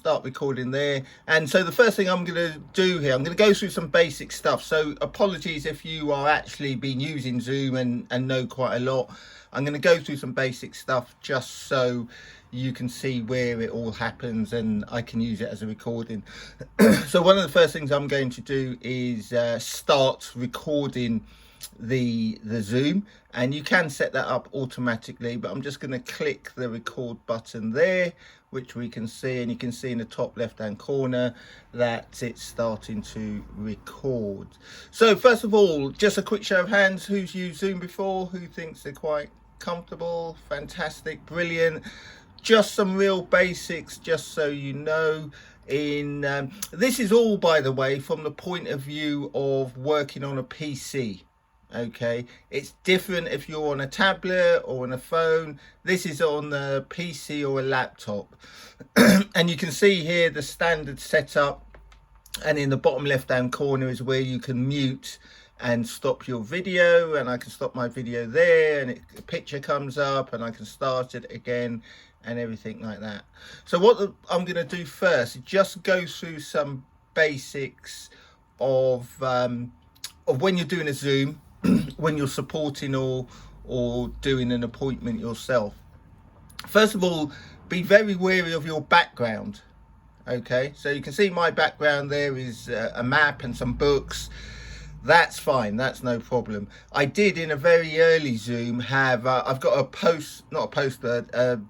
start recording there. And so the first thing I'm going to do here, I'm going to go through some basic stuff. So apologies if you are actually been using Zoom and know quite a lot. I'm going to go through some basic stuff just so you can see where it all happens and I can use it as a recording. So one of the first things I'm going to do is start recording the Zoom, and you can set that up automatically, but I'm just going to click the record button there, which we can see, and you can see in the top left hand corner that it's starting to record. So first of all, just a quick show of hands, who's used Zoom before, who thinks they're quite comfortable? Fantastic, brilliant. Just some real basics, just so you know. This is all, by the way, from the point of view of working on a PC. Okay, it's different if you're on a tablet or on a phone. This is on a PC or a laptop. And you can see here the standard setup, and in the bottom left hand corner is where you can mute and stop your video, and I can stop my video there, and a picture comes up and I can start it again and everything like that. So what I'm going to do first is just go through some basics of when you're doing a Zoom, when you're supporting or doing an appointment yourself. First of all, be very wary of your background. Okay, so you can see my background there is a map and some books. That's fine, that's no problem. I did in a very early Zoom have I've got a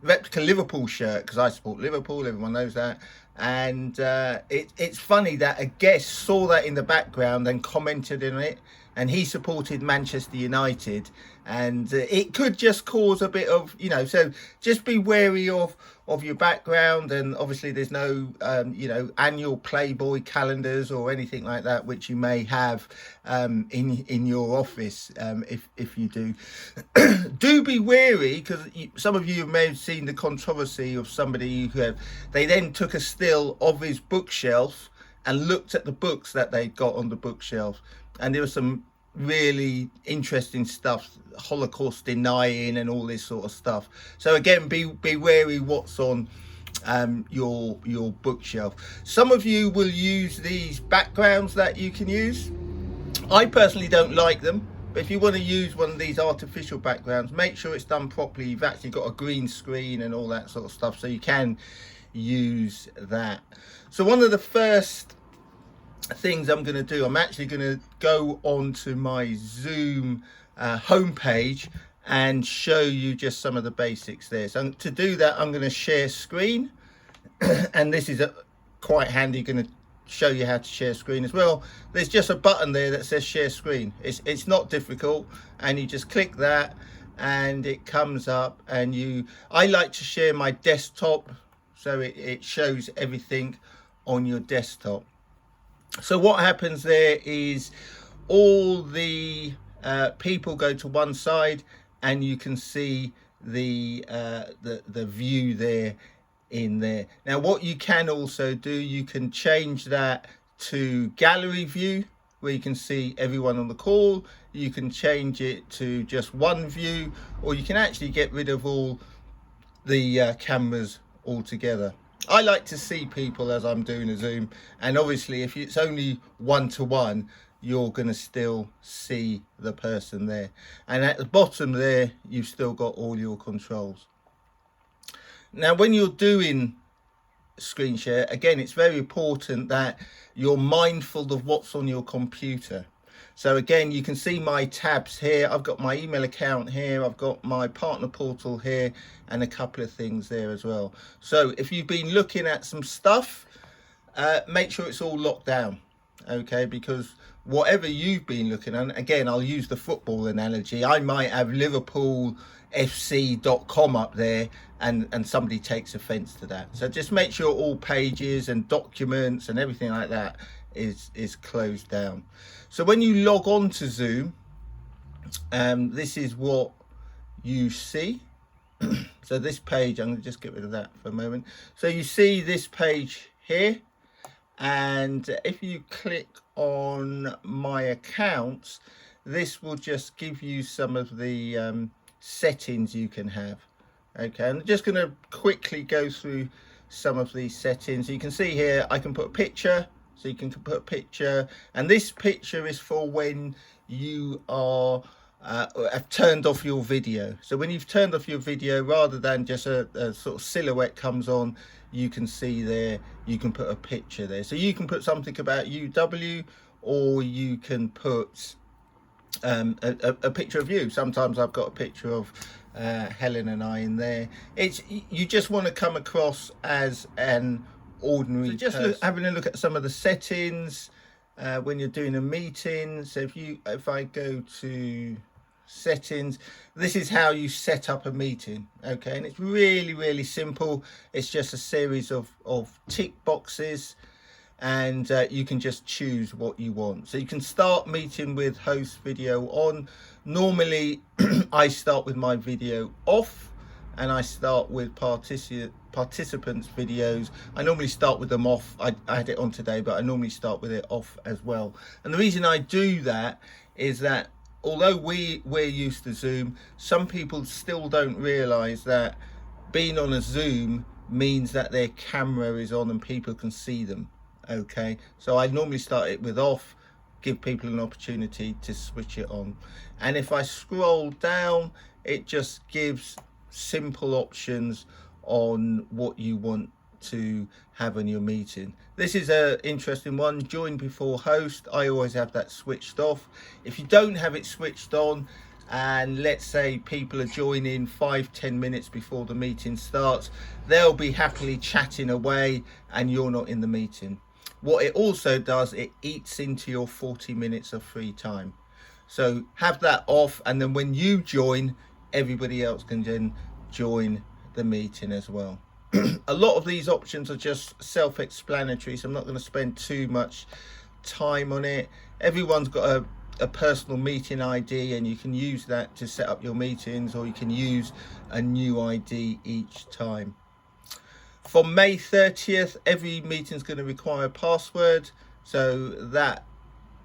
replica Liverpool shirt, because I support Liverpool, everyone knows that. And it's funny that a guest saw that in the background and commented on it, and he supported Manchester United, and it could just cause a bit of, so just be wary of your background. And obviously there's no annual Playboy calendars or anything like that which you may have in your office. If you do do be wary, because some of you may have seen the controversy of somebody who they then took a still of his bookshelf and looked at the books that they got on the bookshelf, and there was some really interesting stuff, Holocaust denying and all this sort of stuff. So again, be wary what's on your bookshelf. Some of you will use these backgrounds that you can use. I personally don't like them, but if you want to use one of these artificial backgrounds, make sure it's done properly. You've actually got a green screen and all that sort of stuff, so you can use that. So one of the first things I'm going to do, I'm actually going to go on to my Zoom homepage and show you just some of the basics there. So to do that, I'm going to share screen, and this is quite handy, going to show you how to share screen as well. There's just a button there that says share screen. It's not difficult, and you just click that and it comes up, and I like to share my desktop, so it shows everything on your desktop. So what happens there is all the people go to one side, and you can see the view there in there. Now what you can also do, you can change that to gallery view, where you can see everyone on the call. You can change it to just one view, or you can actually get rid of all the cameras altogether. I like to see people as I'm doing a Zoom, and obviously if it's only one-to-one, you're going to still see the person there. And at the bottom there, you've still got all your controls. Now when you're doing screen share, again, it's very important that you're mindful of what's on your computer. So again, you can see my tabs here. I've got my email account here, I've got my partner portal here, and a couple of things there as well. So if you've been looking at some stuff, make sure it's all locked down, okay? Because whatever you've been looking at, again, I'll use the football analogy. I might have liverpoolfc.com up there, and somebody takes offense to that. So just make sure all pages and documents and everything like that is closed down. So when you log on to Zoom, this is what you see. So this page, I'm going to just get rid of that for a moment. So you see this page here, and if you click on my accounts, this will just give you some of the settings you can have. Okay, I'm just going to quickly go through some of these settings. You can see here I can put a picture, so you can put a picture, and this picture is for when you are have turned off your video. So when you've turned off your video, rather than just a sort of silhouette comes on, you can see there, you can put a picture there. So you can put something about UW, or you can put a picture of you. Sometimes I've got a picture of Helen and I in there. You just want to come across as an ordinary person. Just having a look at some of the settings when you're doing a meeting. So if I go to settings, this is how you set up a meeting. Okay, and it's really simple. It's just a series of tick boxes, and you can just choose what you want. So you can start meeting with host video on. Normally I start with my video off, and I start with participants videos. I normally start with them off. I had it on today, but I normally start with it off as well. And the reason I do that is that although we're used to Zoom, some people still don't realize that being on a Zoom means that their camera is on and people can see them. Okay, so I normally start it with off, give people an opportunity to switch it on. And if I scroll down, it just gives simple options on what you want to have in your meeting. This is an interesting one, join before host. I always have that switched off. If you don't have it switched on, and let's say people are joining 5-10 minutes before the meeting starts, they'll be happily chatting away and you're not in the meeting. What it also does, it eats into your 40 minutes of free time. So have that off, and then when you join, everybody else can then join the meeting as well. A lot of these options are just self-explanatory, so I'm not going to spend too much time on it. Everyone's got a personal meeting ID, and you can use that to set up your meetings, or you can use a new ID each time. From May 30th, every meeting is going to require a password, so that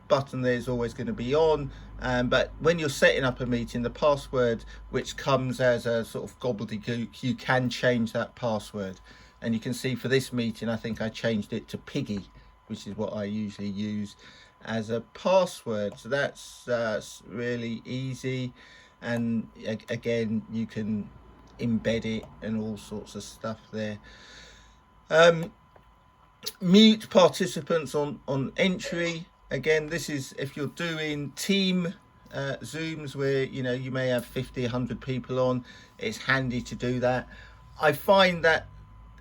button there is always going to be on. But when you're setting up a meeting, the password, which comes as a sort of gobbledygook, you can change that password. And you can see for this meeting, I think I changed it to Piggy, which is what I usually use as a password. So that's really easy. And again, you can embed it and all sorts of stuff there. Mute participants on entry. Again, this is if you're doing team Zooms where you may have 50, 100 people on. It's handy to do that. I find that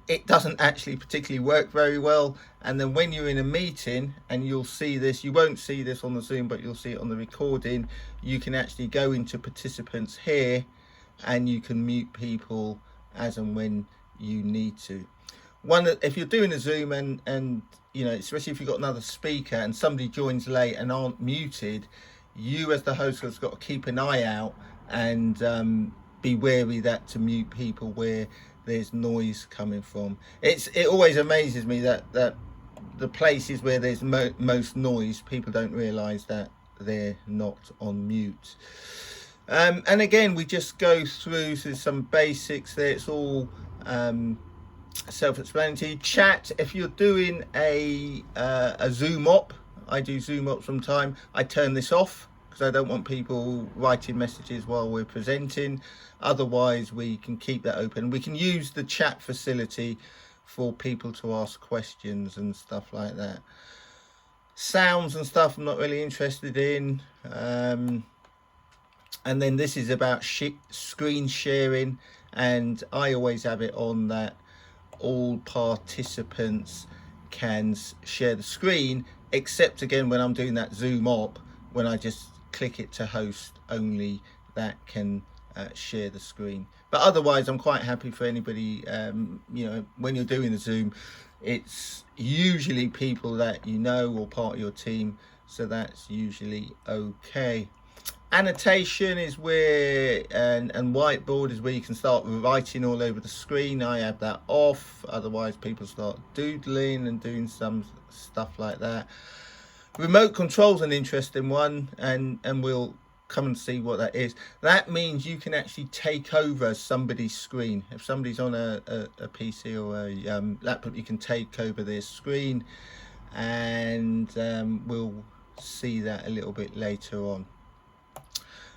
it doesn't actually particularly work very well, and then when you're in a meeting, and you'll see this, you won't see this on the Zoom, but you'll see it on the recording, you can actually go into participants here and you can mute people as and when you need to. If you're doing a Zoom and especially if you've got another speaker and somebody joins late and aren't muted, you as the host has got to keep an eye out and be wary that to mute people where there's noise coming from. It always amazes me that the places where there's most noise, people don't realize that they're not on mute. And again, we just go through some basics there. It's all self-explanatory. Chat, if you're doing a Zoom op, I do Zoom op sometimes, I turn this off because I don't want people writing messages while we're presenting. Otherwise we can keep that open. We can use the chat facility for people to ask questions and stuff like that. Sounds and stuff I'm not really interested in. And then this is about screen sharing, and I always have it on that all participants can share the screen, except again when I'm doing that Zoom op, when I just click it to host only, that can share the screen. But otherwise I'm quite happy for anybody. When you're doing a Zoom, it's usually people that you know or part of your team, so that's usually okay. Annotation is where, and whiteboard is where you can start writing all over the screen. I have that off, otherwise people start doodling and doing some stuff like that. Remote control's an interesting one, and we'll come and see what that is. That means you can actually take over somebody's screen. If somebody's on a PC or a laptop, you can take over their screen, and we'll see that a little bit later on.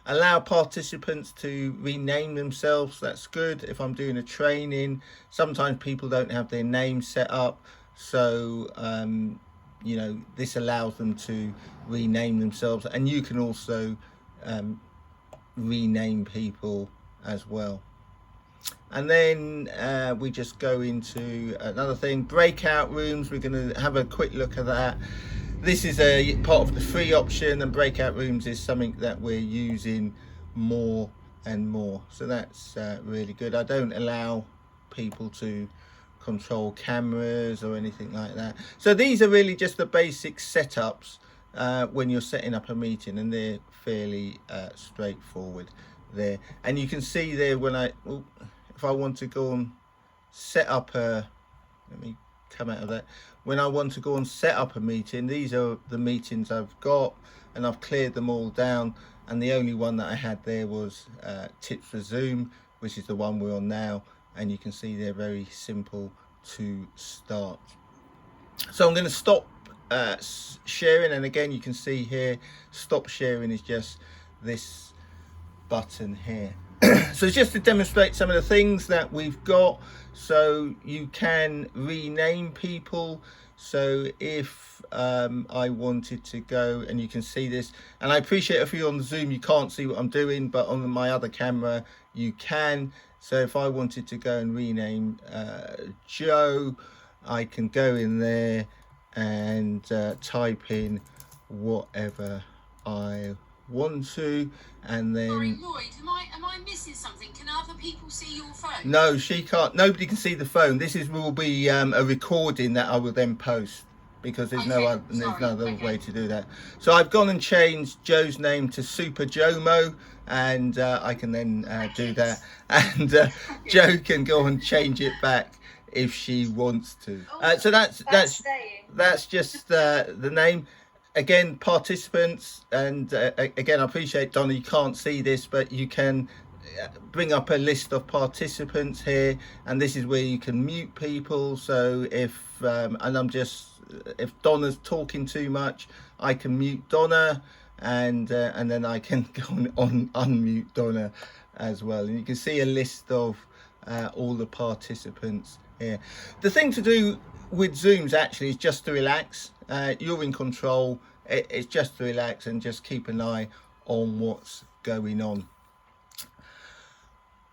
Allow participants to rename themselves. That's good. If I'm doing a training, sometimes people don't have their name set up, so you know, this allows them to rename themselves, and you can also rename people as well. And then we just go into another thing, breakout rooms. We're going to have a quick look at that. This is a part of the free option, and breakout rooms is something that we're using more and more, so that's really good. I don't allow people to control cameras or anything like that. So these are really just the basic setups when you're setting up a meeting, and they're fairly straightforward there. And you can see there when if I want to go and set up let me come out of that. When I want to go and set up a meeting, these are the meetings I've got, and I've cleared them all down, and the only one that I had there was Tips for Zoom, which is the one we're on now, and you can see they're very simple to start. So I'm going to stop sharing, and again you can see here, stop sharing is just this button here. So it's just to demonstrate some of the things that we've got. So you can rename people. So if I wanted to go, and you can see this, and I appreciate if you're on Zoom you can't see what I'm doing, but on my other camera you can. So if I wanted to go and rename Joe, I can go in there and type in whatever I want to, and then... Sorry, Lloyd, am I missing something? Can other people see your phone? No, she can't. Nobody can see the phone. This will be a recording that I will then post, because there's no other way to do that. So I've gone and changed Joe's name to Super Jomo, and I can then do that, and Joe can go and change it back if she wants to. So that's just the name. Again, participants, and again I appreciate, Donna, you can't see this, but you can bring up a list of participants here, and this is where you can mute people. So if if Donna's talking too much, I can mute Donna, and then I can go on unmute Donna as well, and you can see a list of all the participants here. The thing to do with Zooms actually is just to relax. You're in control. It's just to relax and just keep an eye on what's going on.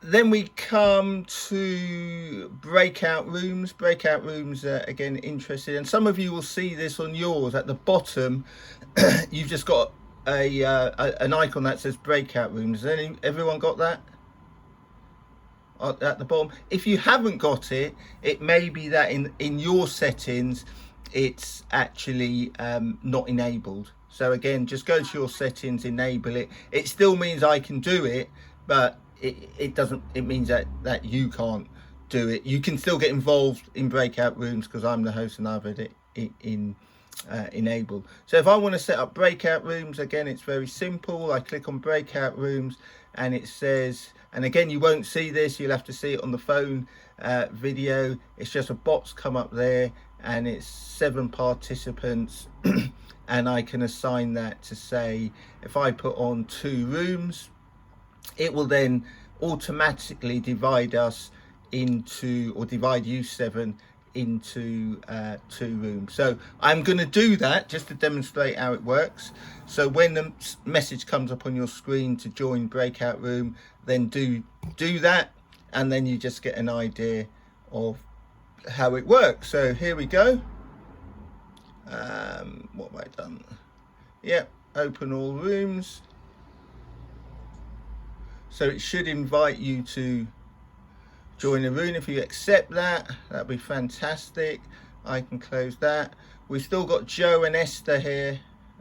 Then we come to breakout rooms. Breakout rooms are again interesting, and some of you will see this on yours at the bottom. You've just got an icon that says breakout rooms. Everyone got that at the bottom? If you haven't got it, it may be that in your settings it's actually not enabled. So again, just go to your settings, enable it. It still means I can do it, but it doesn't, it means that you can't do it. You can still get involved in breakout rooms because I'm the host and I've had it enabled. So if I want to set up breakout rooms, again it's very simple. I click on breakout rooms, and it says, and again you won't see this, you'll have to see it on the phone video. It's just a box come up there, and it's 7 participants and I can assign that to, say, if I put on 2 rooms, it will then automatically divide us into, or divide you 7 into 2 rooms. So I'm going to do that just to demonstrate how it works. So when the message comes up on your screen to join breakout room, then do that, and then you just get an idea of how it works. So here we go. What have I done? Yep, open all rooms. So it should invite you to join a room. If you accept that, that'd be fantastic. I can close that. We've still got Joe and Esther here.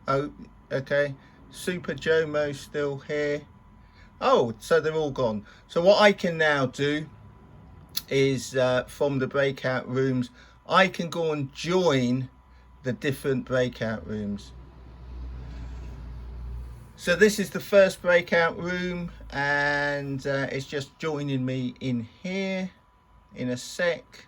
Oh, okay. Super Jomo still here. Oh, so they're all gone. So what I can now do is from the breakout rooms, I can go and join the different breakout rooms. So this is the first breakout room, and it's just joining me in here in a sec.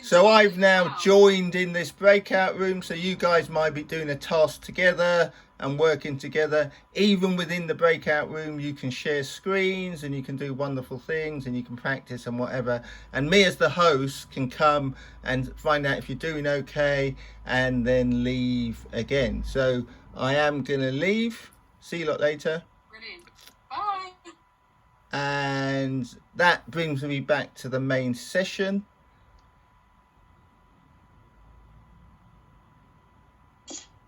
So I've now joined in this breakout room, so you guys might be doing a task together and working together. Even within the breakout room, you can share screens and you can do wonderful things and you can practice and whatever. And me as the host can come and find out if you're doing okay and then leave again. So I am going to leave. See you lot later. Brilliant. Bye. And that brings me back to the main session.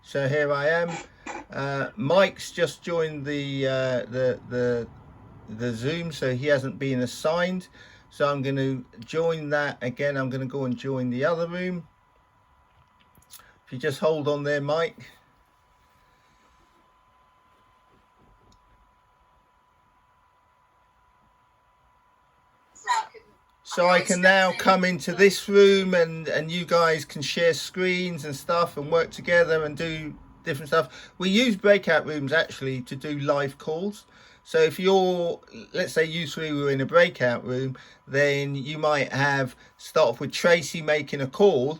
So here I am. Mike's just joined the Zoom, so he hasn't been assigned. So I'm going to join that again. I'm going to go and join the other room. If you just hold on there, Mike. So I can now come into this room and you guys can share screens and stuff and work together and do different stuff. We use breakout rooms actually to do live calls. So if you're, let's say you three were in a breakout room, then you might have start off with Tracy making a call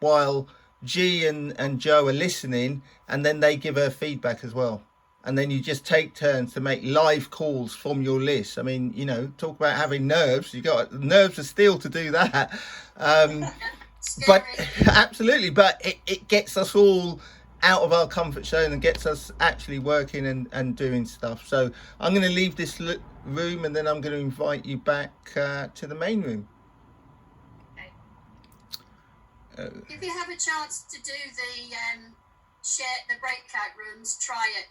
while G and Joe are listening, and then they give her feedback as well. And then you just take turns to make live calls from your list. I mean, you know, talk about having nerves. You got nerves of steel to do that. But absolutely, but it gets us all out of our comfort zone and gets us actually working and doing stuff. So I'm going to leave this room and then I'm going to invite you back to the main room. Okay. If you have a chance to do the breakout rooms, try it.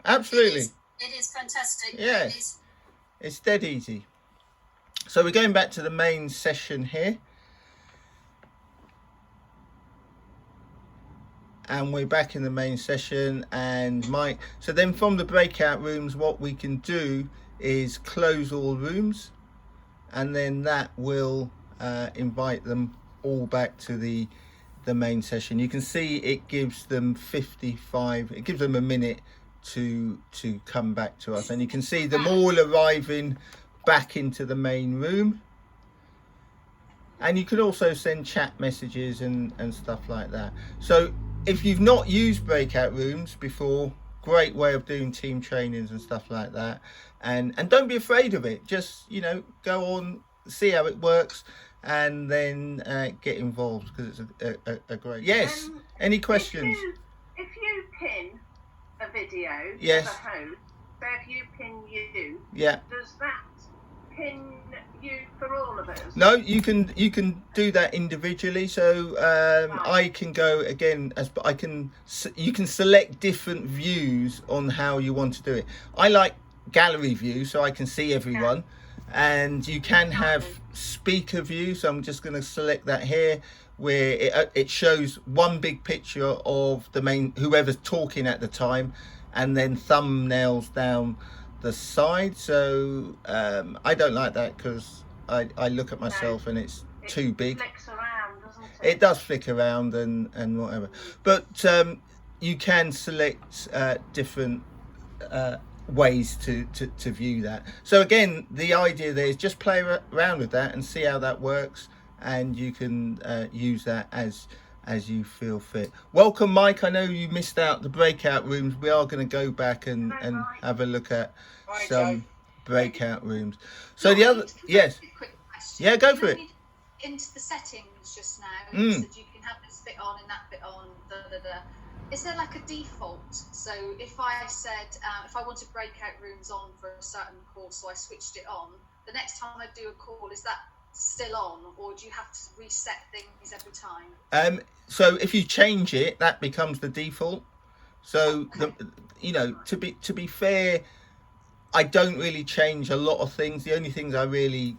Absolutely. It is fantastic. Yeah, it's dead easy. So we're going back to the main session here. And we're back in the main session, and Mike. So then from the breakout rooms, what we can do is close all rooms, and then that will invite them all back to the main session. You can see it gives them 55, it gives them a minute to come back to us, and you can see them all arriving back into the main room. And you can also send chat messages and stuff like that. So if you've not used breakout rooms before, great way of doing team trainings and stuff like that. And don't be afraid of it. Just, you know, go on, see how it works, and then get involved, because it's a great. Yes. Any questions? If you pin a video, yes, as a host, so if you pin you, yeah, does that pin you for all of us? No, you can do that individually. So I can go again as you can select different views on how you want to do it. I like gallery view, so I can see everyone. And you can have speaker view, so I'm just going to select that here, where it shows one big picture of the main, whoever's talking at the time, and then thumbnails down the side. So I don't like that, because I look at myself and it's too big. It flicks around, doesn't it? It does flick around and whatever, but you can select different ways to view that. So again, the idea there is just play around with that and see how that works, and you can use that as you feel fit. Welcome, Mike. I know you missed out the breakout rooms. We are going to go back and have a look at some breakout rooms. So the other, yes, quick question. Yeah, go for it. Into the settings just now, you said you can have this bit on and that bit on. Is there like a default? So if I said if I wanted breakout rooms on for a certain course, so I switched it on, the next time I do a call, is that still on, or do you have to reset things every time? So if you change it, that becomes the default. So Okay. you know, to be fair, I don't really change a lot of things. The only things I really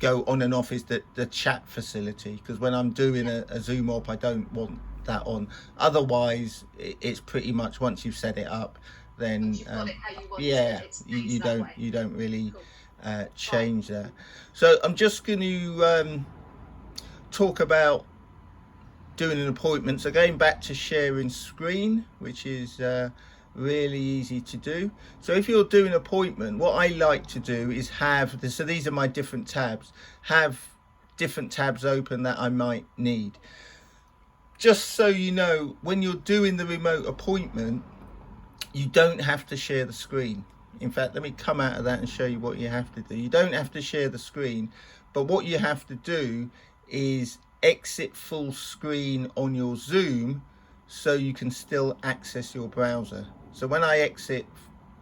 go on and off is the chat facility, because when I'm doing a Zoom op, I don't want that on. Otherwise, it's pretty much, once you've set it up, then Once you've got it how you want yeah, it stays you that don't way. you don't really Cool. change that. So I'm just going to talk about doing an appointment. So going back to sharing screen, which is really easy to do. So if you're doing an appointment, what I like to do is have this, so these are my different tabs, have different tabs open that I might need. Just so you know, when you're doing the remote appointment, you don't have to share the screen. In fact, let me come out of that and show you what you have to do. You don't have to share the screen, but what you have to do is exit full screen on your Zoom so you can still access your browser. So when I exit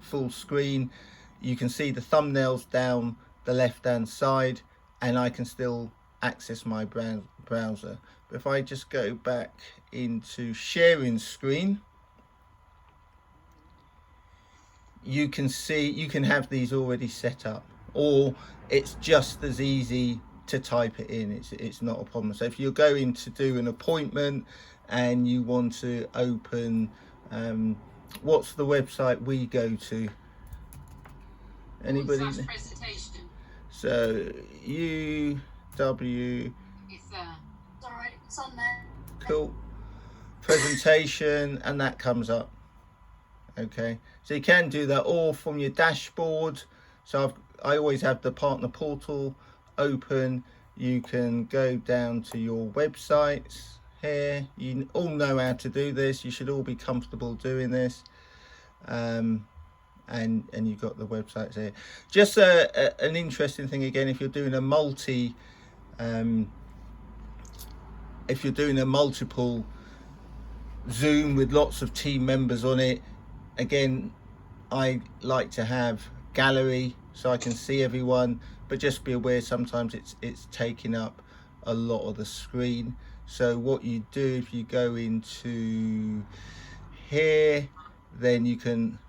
full screen, you can see the thumbnails down the left hand side and I can still access my browser. But if I just go back into sharing screen, you can see, you can have these already set up, or it's just as easy to type it in. It's not a problem. So if you're going to do an appointment and you want to open, what's the website we go to? Anybody? Presentation. So UW. It's alright, it's on there. Cool. Presentation, and that comes up. Okay, so you can do that all from your dashboard. So I always have the partner portal open. You can go down to your websites here. You all know how to do this. You should all be comfortable doing this. And you've got the websites here. Just an interesting thing again, if you're doing a multiple Zoom with lots of team members on it, again, I like to have gallery so I can see everyone, but just be aware sometimes it's taking up a lot of the screen. So what you do, if you go into here, then you can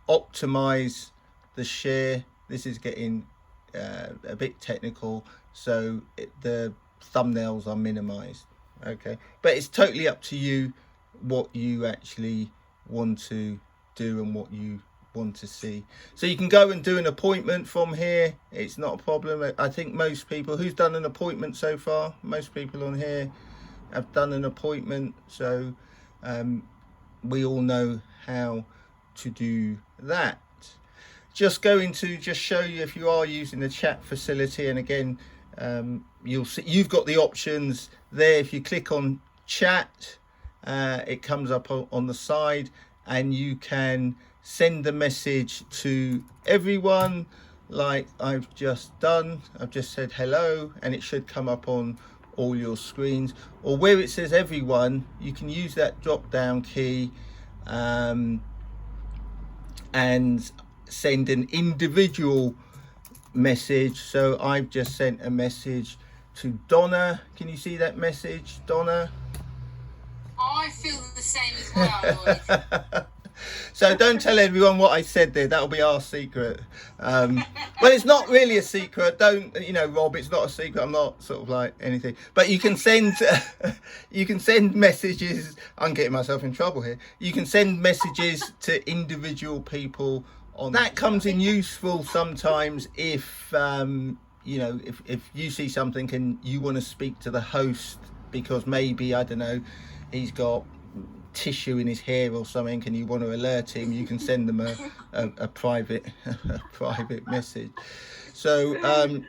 optimize the share. This is getting a bit technical, so the thumbnails are minimized. Okay, but it's totally up to you what you actually want to do and what you want to see. So you can go and do an appointment from here. It's not a problem. I think most people, who's done an appointment so far, most people on here have done an appointment, so we all know how to do that. Just going to just show you, if you are using the chat facility, and again, you'll see you've got the options there. If you click on chat, it comes up on the side, and you can send the message to everyone like I've just done. I've just said hello, and it should come up on all your screens. Or where it says everyone, you can use that drop down key and send an individual message. So I've just sent a message to Donna. Can you see that message, Donna? I feel the same as well, Lloyd. So don't tell everyone what I said there. That'll be our secret. Well, it's not really a secret. Don't, you know, Rob, it's not a secret. I'm not sort of like anything. But you can send messages. I'm getting myself in trouble here. You can send messages to individual people. On that comes in useful sometimes if you know, if you see something and you want to speak to the host because maybe, I don't know, he's got tissue in his hair or something and you want to alert him, you can send them a private message. So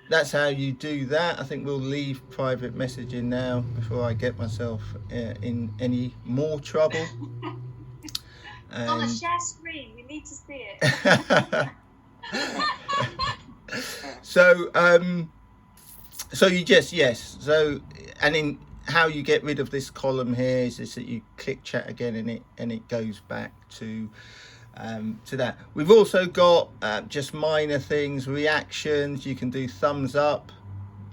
that's how you do that. I think we'll leave private messaging now before I get myself in any more trouble. On a share screen, we need to see it. So you just, yes. So, and in how you get rid of this column here is that you click chat again and it goes back to that. We've also got just minor things, reactions. You can do thumbs up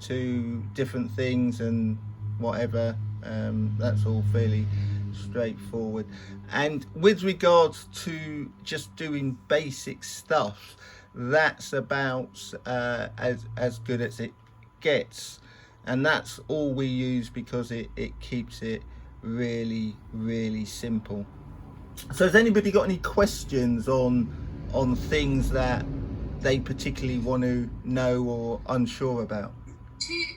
to different things and whatever. That's all fairly straightforward. And with regards to just doing basic stuff, that's about as good as it gets. And that's all we use because it keeps it really, really simple. So has anybody got any questions on things that they particularly want to know or unsure about?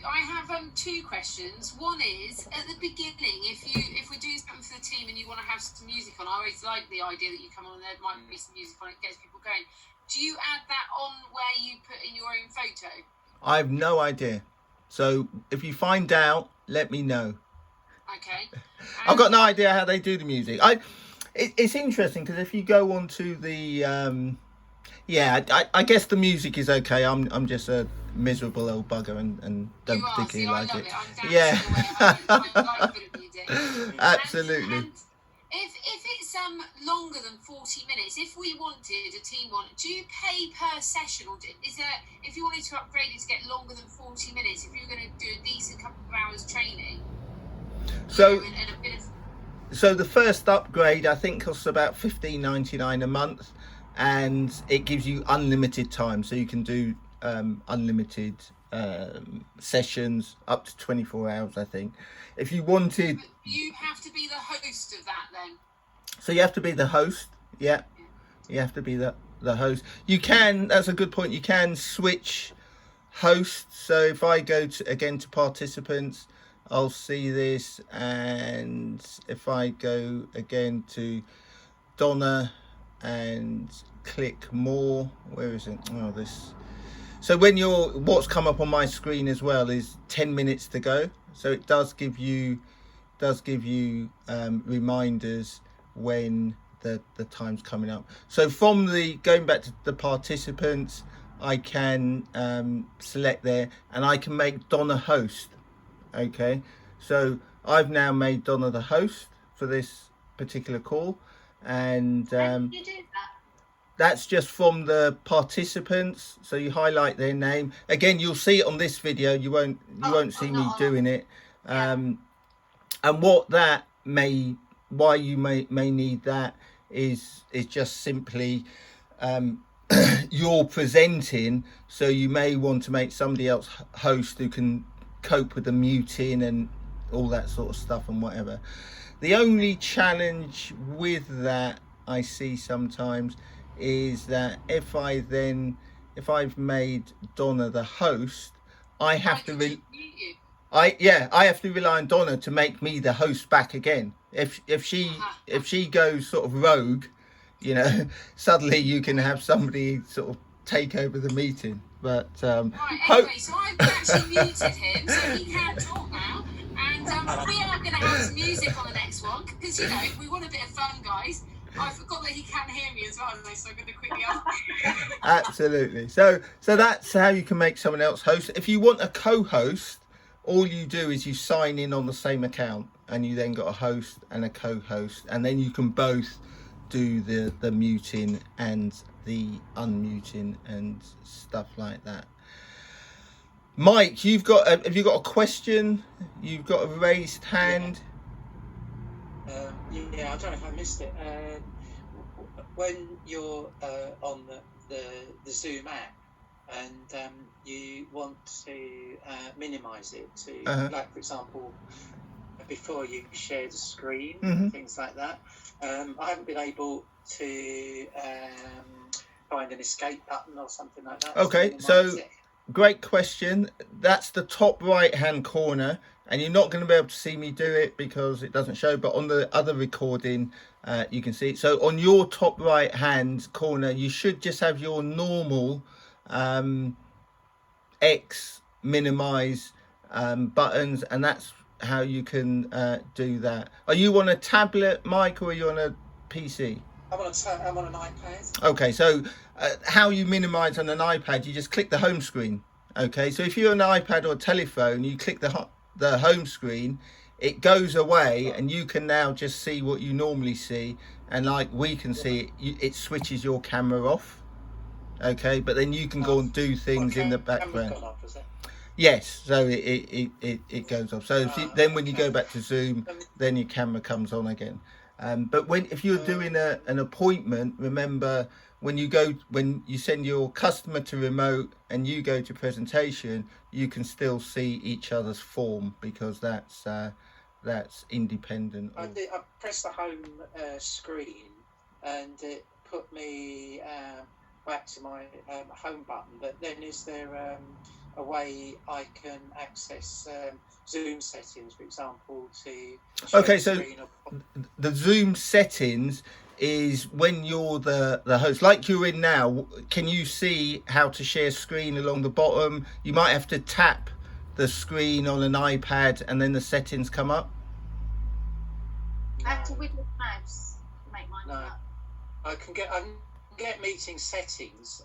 I have two questions. One is, at the beginning, if we're doing something for the team and you want to have some music on, I always like the idea that you come on and there might be some music on, it gets people going. Do you add that on where you put in your own photo? I have no idea. So if you find out, let me know. Okay. I've got no idea how they do the music. It's interesting because if you go onto the I guess the music is okay. I'm just a miserable old bugger and don't particularly like it. Yeah. I like good music. Absolutely. And if it's longer than 40 minutes, if we wanted a team on, do you pay per session, or is there, if you wanted to upgrade it to get longer than 40 minutes, if you were going to do a decent couple of hours training? So so the first upgrade I think costs about $15.99 a month, and it gives you unlimited time, so you can do unlimited sessions up to 24 hours I think. If you wanted, you have to be the host of that then. So you have to be the host. Yeah, you have to be the host. You can, that's a good point, you can switch hosts. So if I go to participants, I'll see this, and if I go again to Donna and click more, where is it? Oh, this. So when what's come up on my screen as well is 10 minutes to go. So it does give you reminders when the time's coming up. So from going back to the participants, I can select there, and I can make Donna host. Okay, so I've now made Donna the host for this particular call, and how do you do that? That's just from the participants. So you highlight their name. Again, you'll see it on this video. You won't see me doing it. And why you may need that is just simply you're presenting, so you may want to make somebody else host who can cope with the muting and all that sort of stuff and whatever. The only challenge with that I see sometimes is that if I've made Donna the host, I have to I have to rely on Donna to make me the host back again. If she goes sort of rogue, suddenly you can have somebody sort of take over the meeting. But right, anyway, so I've actually muted him, so he can't talk now. And we are going to have some music on the next one, because we want a bit of fun, guys. I forgot that he can hear me as well, so I'm going to quickly ask. Absolutely. So that's how you can make someone else host. If you want a co-host, all you do is you sign in on the same account, and you then got a host and a co-host, and then you can both do the muting and the unmuting and stuff like that. Mike, have you got a question? You've got a raised hand. Yeah, I don't know if I missed it. When you're on the Zoom app and you want to minimise it to, like for example, before you share the screen, things like that. I haven't been able to find an escape button or something like that. Okay, so great question. That's the top right hand corner, and you're not going to be able to see me do it because it doesn't show, but on the other recording you can see it. So on your top right hand corner you should just have your normal X minimize buttons, and that's how you can do that. Are you on a tablet, Mike, or are you on a PC? I'm on an iPad. Okay, so how you minimize on an iPad, you just click the home screen. Okay, so if you're on an iPad or a telephone, you click the home screen, it goes away, and you can now just see what you normally see, and like we can see it switches your camera off. Okay, but then you can go and do things in the background. Off, is it? Yes, so it goes off. So then when you go back to Zoom, then your camera comes on again. But if you're doing an appointment, remember when you send your customer to remote and you go to presentation, you can still see each other's form, because that's independent. I pressed the home screen and it put me back to my home button. But then is there a way I can access Zoom settings, for example, to okay, so the Zoom settings is when you're the host, like you're in now. Can you see how to share screen along the bottom? You might have to tap the screen on an iPad and then the settings come up. I have to wiggle the mouse to make mine come up. I can get meeting settings.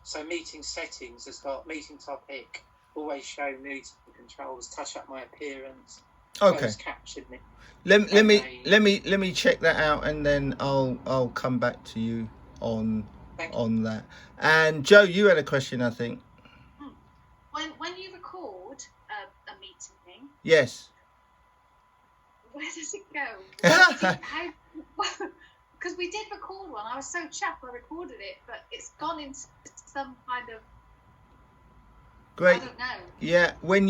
So meeting settings has got meeting topic, always show meeting controls, touch up my appearance, closed captioning. Let me check that out, and then I'll come back to you on that. And Joe, you had a question, I think. When you record a meeting, yes. Where does it go? Because we did record one. I was so chuffed I recorded it, but it's gone into some kind of. Great. I don't know. Yeah, when I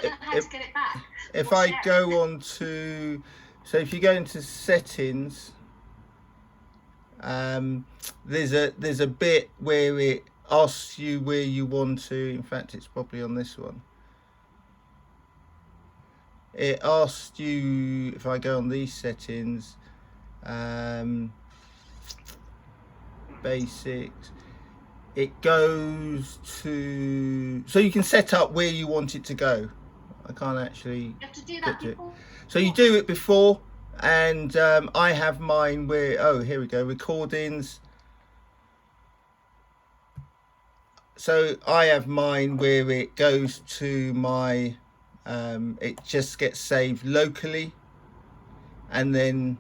don't know how to get it back. If I go on to, so if you go into settings, there's a bit where it asks you where you want to. In fact, it's probably on this one. It asks you, if I go on these settings, basics, it goes to, so you can set up where you want it to go. I can't actually. You have to do that before. So you do it before, and I have mine where, oh, here we go, recordings. So I have mine where it goes to my, it just gets saved locally, and then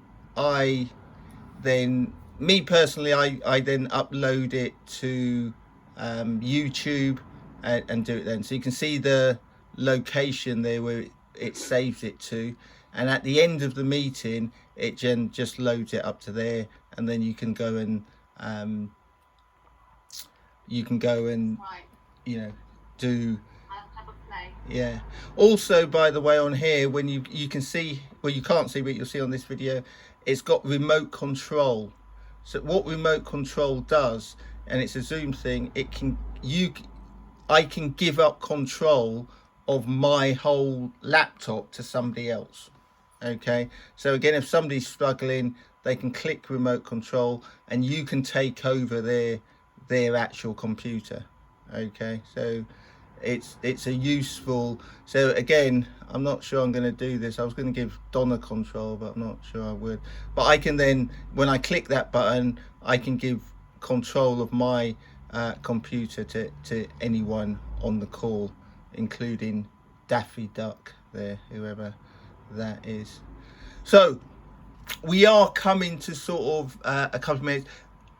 me personally, I then upload it to YouTube and do it then. So you can see the location there where it saves it to, and at the end of the meeting it just loads it up to there, and then you can go and Right. you know, do. Have a play. Yeah. Also, by the way, on here, when you can see, well, you can't see, but you'll see on this video, it's got remote control. So what remote control does, and it's a Zoom thing, I can give up control of my whole laptop to somebody else. Okay. So again, if somebody's struggling, they can click remote control, and you can take over their actual computer. Okay. So it's a useful. So again, I'm not sure I'm going to do this. I was going to give Donna control, but I'm not sure I would. But I can then, when I click that button, I can give control of my computer to anyone on the call, including Daffy Duck there, whoever that is. So we are coming to sort of a couple of minutes.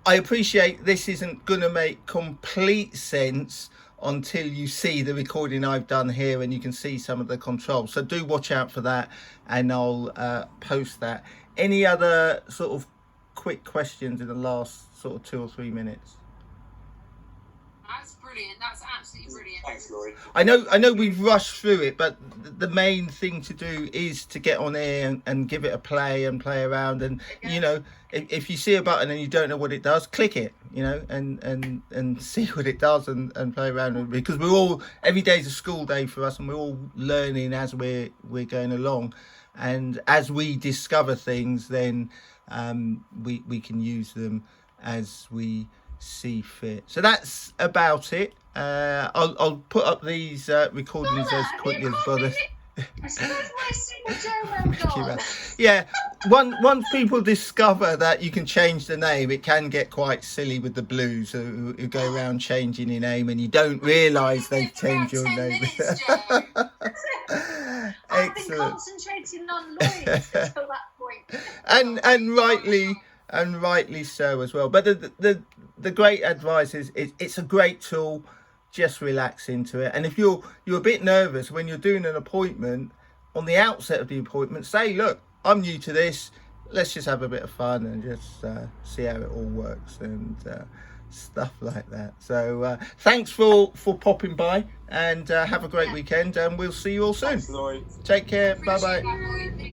I appreciate this isn't going to make complete sense until you see the recording I've done here and you can see some of the controls. So do watch out for that, and I'll post that. Any other sort of quick questions in the last sort of 2 or 3 minutes? That's brilliant. That's absolutely brilliant. Thanks, Lloyd. I know we've rushed through it, but the main thing to do is to get on air and give it a play and play around. And you know, if you see a button and you don't know what it does, click it, you know, and see what it does and play around with it. Because we're all, every day's a school day for us, and we're all learning as we're going along. And as we discover things, then we can use them as we see fit. So that's about it. I'll put up these recordings as quickly as brother. Yeah, once people discover that you can change the name, it can get quite silly with the blues who go around changing your name and you don't realise they've changed your name. I've been concentrating on Lloyd until that point. and rightly so as well. But the great advice is it's a great tool. Just relax into it, and if you're a bit nervous when you're doing an appointment, on the outset of the appointment, say, look, I'm new to this, let's just have a bit of fun and just see how it all works and stuff like that. So thanks for popping by, and have a great weekend, and we'll see you all soon. Thanks, Lloyd. Take care. Bye bye.